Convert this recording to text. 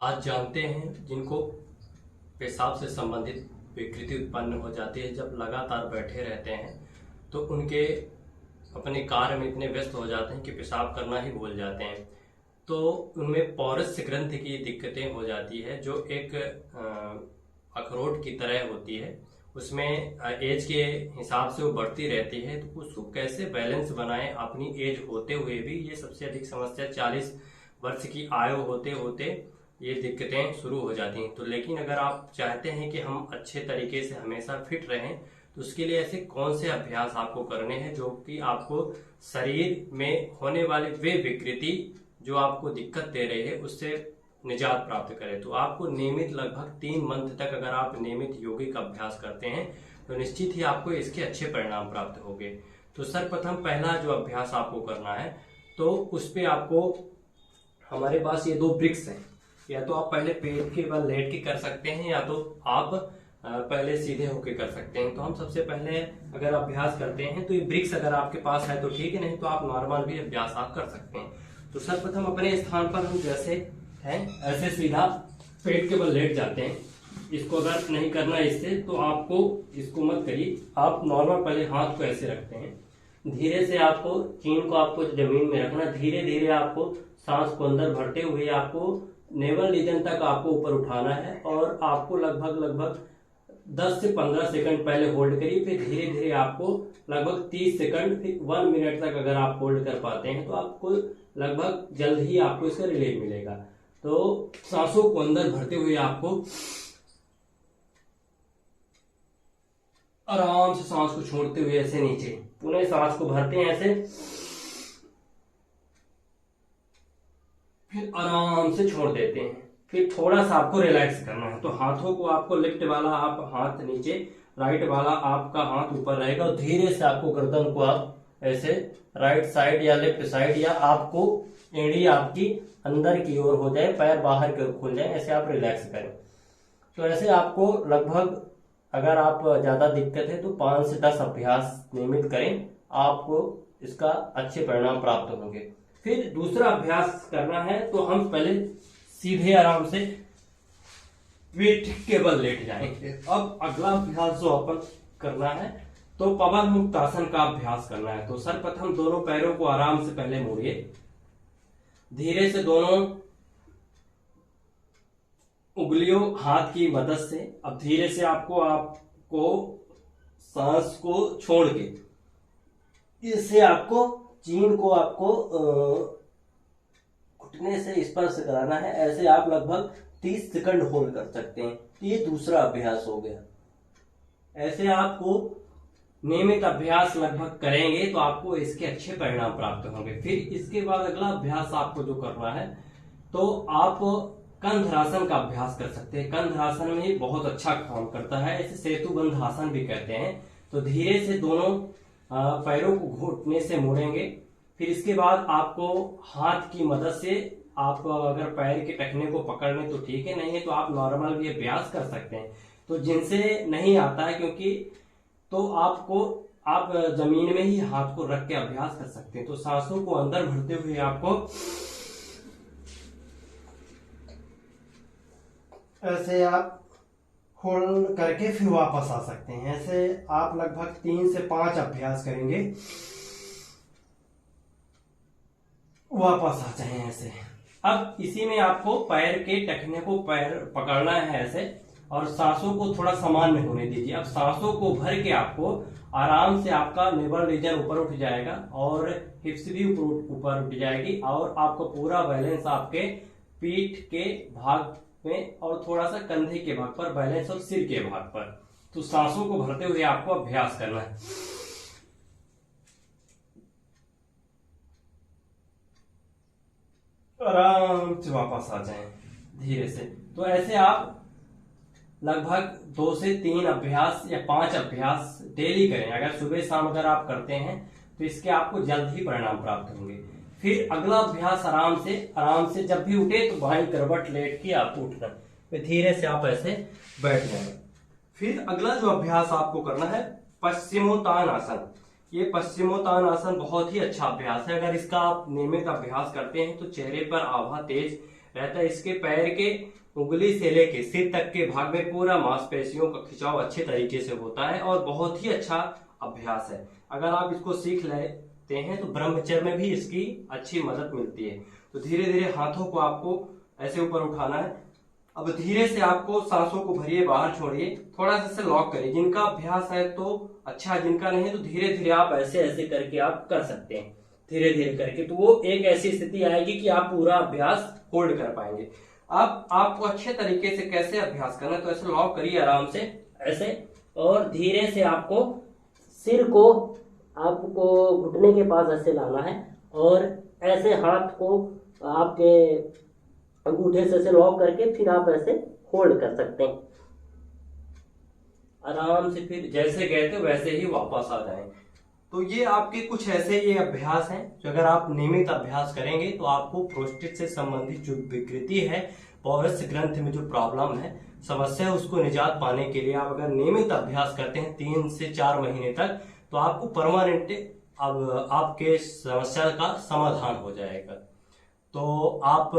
आज जानते हैं जिनको पेशाब से संबंधित विकृति उत्पन्न हो जाती है, जब लगातार बैठे रहते हैं तो उनके अपने कार्य में इतने व्यस्त हो जाते हैं कि पेशाब करना ही भूल जाते हैं। तो उनमें पौरस ग्रंथि की दिक्कतें हो जाती है, जो एक अखरोट की तरह होती है। उसमें एज के हिसाब से वो बढ़ती रहती है, तो उसको कैसे बैलेंस बनाएं अपनी एज होते हुए भी। ये सबसे अधिक समस्या 40 वर्ष की आयु होते होते ये दिक्कतें शुरू हो जाती हैं। तो लेकिन अगर आप चाहते हैं कि हम अच्छे तरीके से हमेशा फिट रहें, तो उसके लिए ऐसे कौन से अभ्यास आपको करने हैं जो कि आपको शरीर में होने वाली वे विकृति जो आपको दिक्कत दे रही है उससे निजात प्राप्त करें। तो आपको नियमित लगभग 3 मंथ तक अगर आप नियमित योगिक अभ्यास करते हैं तो निश्चित ही आपको इसके अच्छे परिणाम प्राप्त होंगे। तो सर्वप्रथम पहला जो अभ्यास आपको करना है, तो उस पे आपको, हमारे पास ये 2 ब्रिक्स हैं। या तो आप पहले पेट के बल लेट के कर सकते हैं, या तो आप पहले सीधे होके कर सकते हैं। तो हम सबसे पहले अगर अभ्यास करते हैं तो ये ब्रिक्स अगर आपके पास है तो ठीक है, नहीं तो आप नॉर्मल भी अभ्यास आप कर सकते हैं। तो सर्वप्रथम अपने स्थान पर हम जैसे हैं ऐसे सीधा पेट के बल लेट जाते हैं। इसको अगर नहीं करना इससे, तो आपको इसको मत करिए, आप नॉर्मल पहले हाथ को ऐसे रखते हैं। धीरे से आपको चीन को आपको जमीन में रखना, धीरे धीरे आपको सांस को अंदर भरते हुए आपको नेवल रीजन तक आपको ऊपर उठाना है, और आपको लगभग 10 से 15 सेकंड पहले होल्ड करिए। फिर धीरे धीरे आपको लगभग 30 सेकंड, फिर 1 मिनट तक अगर आप होल्ड कर पाते हैं तो आपको लगभग जल्द ही आपको इसका रिलीफ मिलेगा। तो सांसों को अंदर भरते हुए आपको आराम से सांस को छोड़ते हुए ऐसे नीचे पुनः सांस को भरते हैं ऐसे, फिर आराम से छोड़ देते हैं। फिर थोड़ा सा आपको रिलैक्स करना है। तो हाथों को आपको लेफ्ट वाला आप हाथ नीचे, राइट वाला आपका हाथ ऊपर रहेगा, और धीरे से आपको गर्दन को आप ऐसे राइट साइड या लेफ्ट साइड, या आपको एड़ी आपकी अंदर की ओर हो जाए, पैर बाहर की ओर खुल जाए, ऐसे आप रिलैक्स करें। तो ऐसे आपको लगभग, अगर आप ज्यादा दिक्कत है तो 5 से 10 अभ्यास नियमित करें, आपको इसका अच्छे परिणाम प्राप्त होंगे। फिर दूसरा अभ्यास करना है, तो हम पहले सीधे आराम से पीठ के बल लेट जाएंगे। अब अगला अभ्यास जो अपन करना है, तो पवन मुक्त आसन का अभ्यास करना है। तो सर्वप्रथम दोनों पैरों को आराम से पहले मोड़िए, धीरे से दोनों उंगलियों हाथ की मदद से, अब धीरे से आपको सांस को छोड़ के इससे आपको चीन को आपको घुटने से स्पर्श कराना है। ऐसे आप लगभग 30 सेकंड होल्ड कर सकते हैं। तो ये दूसरा अभ्यास हो गया। ऐसे आपको नियमित अभ्यास लगभग करेंगे तो आपको इसके अच्छे परिणाम प्राप्त होंगे। फिर इसके बाद अगला अभ्यास आपको जो करना है, तो आप कंधरासन का अभ्यास कर सकते हैं। कंधरासन में बहुत अच्छा काम करता है, इसे सेतु बंध आसन भी कहते हैं। तो धीरे से दोनों पैरों को घुटने से मोड़ेंगे। फिर इसके बाद आपको हाथ की मदद से, आप अगर पैर के टखने को पकड़ लें तो ठीक है, नहीं है तो आप नॉर्मल भी अभ्यास कर सकते हैं। तो जिनसे नहीं आता है, क्योंकि तो आप जमीन में ही हाथ को रख के अभ्यास कर सकते हैं। तो सांसों को अंदर भरते हुए आपको ऐसे आप होल्ड करके फिर वापस आ सकते हैं। ऐसे आप लगभग 3 से 5 अभ्यास करेंगे, वापस आ जाए ऐसे। अब इसी में आपको पैर के टखने को पैर पकड़ना है ऐसे, और सांसों को थोड़ा सामान्य होने दीजिए। अब सांसों को भर के आपको आराम से, आपका नेवल रीजन ऊपर उठ जाएगा और हिप्स भी ऊपर उठ जाएगी, और आपको पूरा बैलेंस आपके पीठ के भाग में और थोड़ा सा कंधे के भाग पर बैलेंस, और सिर के भाग पर। तो सांसों को भरते हुए आपको अभ्यास करना है। आराम से वापस आ जाएं धीरे से। तो ऐसे आप लगभग 2 से 3 अभ्यास या 5 अभ्यास डेली करें। अगर सुबह शाम अगर आप करते हैं तो इसके आपको जल्द ही परिणाम प्राप्त होंगे। फिर अगला अभ्यास आराम से जब भी उठे तो बाई करवट लेट के आपको उठना, फिर धीरे से आप ऐसे बैठ जाएंगे। फिर अगला जो अभ्यास आपको करना है, पश्चिमोत्तान आसन। ये पश्चिमोत्तान आसन बहुत ही अच्छा अभ्यास है। अगर इसका आप नियमित अभ्यास करते हैं तो चेहरे पर आभा तेज रहता है। इसके पैर के उंगली से लेके सिर तक के भाग में पूरा मांसपेशियों का खिंचाव अच्छे तरीके से होता है और बहुत ही अच्छा अभ्यास है। अगर आप इसको सीख लेते हैं तो ब्रह्मचर्य में भी इसकी अच्छी मदद मिलती है। तो धीरे धीरे हाथों को आपको ऐसे ऊपर उठाना है। अब धीरे से आपको सांसों को भरिए, बाहर छोड़िए, थोड़ा सा इसे लॉक करिए। जिनका अभ्यास है तो अच्छा, जिनका नहीं है तो धीरे धीरे आप ऐसे ऐसे करके आप कर सकते हैं। धीरे धीरे करके तो वो एक ऐसी स्थिति आएगी कि आप पूरा अभ्यास होल्ड कर पाएंगे। अब आपको अच्छे तरीके से कैसे अभ्यास करना है, तो ऐसे लॉक करिए आराम से ऐसे, और धीरे से आपको सिर को आपको घुटने के पास ऐसे लाना है और ऐसे हाथ को आपके अंगूठे से ऐसे लॉक करके फिर आप ऐसे होल्ड कर सकते हैं आराम से। फिर जैसे गए थे वैसे ही वापस आ जाएं। तो ये आपके कुछ ऐसे ये अभ्यास हैं जो अगर आप नियमित अभ्यास करेंगे तो आपको प्रोस्टेट से संबंधित जो विकृति है, पौरुष ग्रंथि में जो प्रॉब्लम है, समस्या है, उसको निजात पाने के लिए आप अगर नियमित अभ्यास करते हैं 3 से 4 महीने तक, तो आपको परमानेंट अब आपके समस्या का समाधान हो जाएगा। तो आप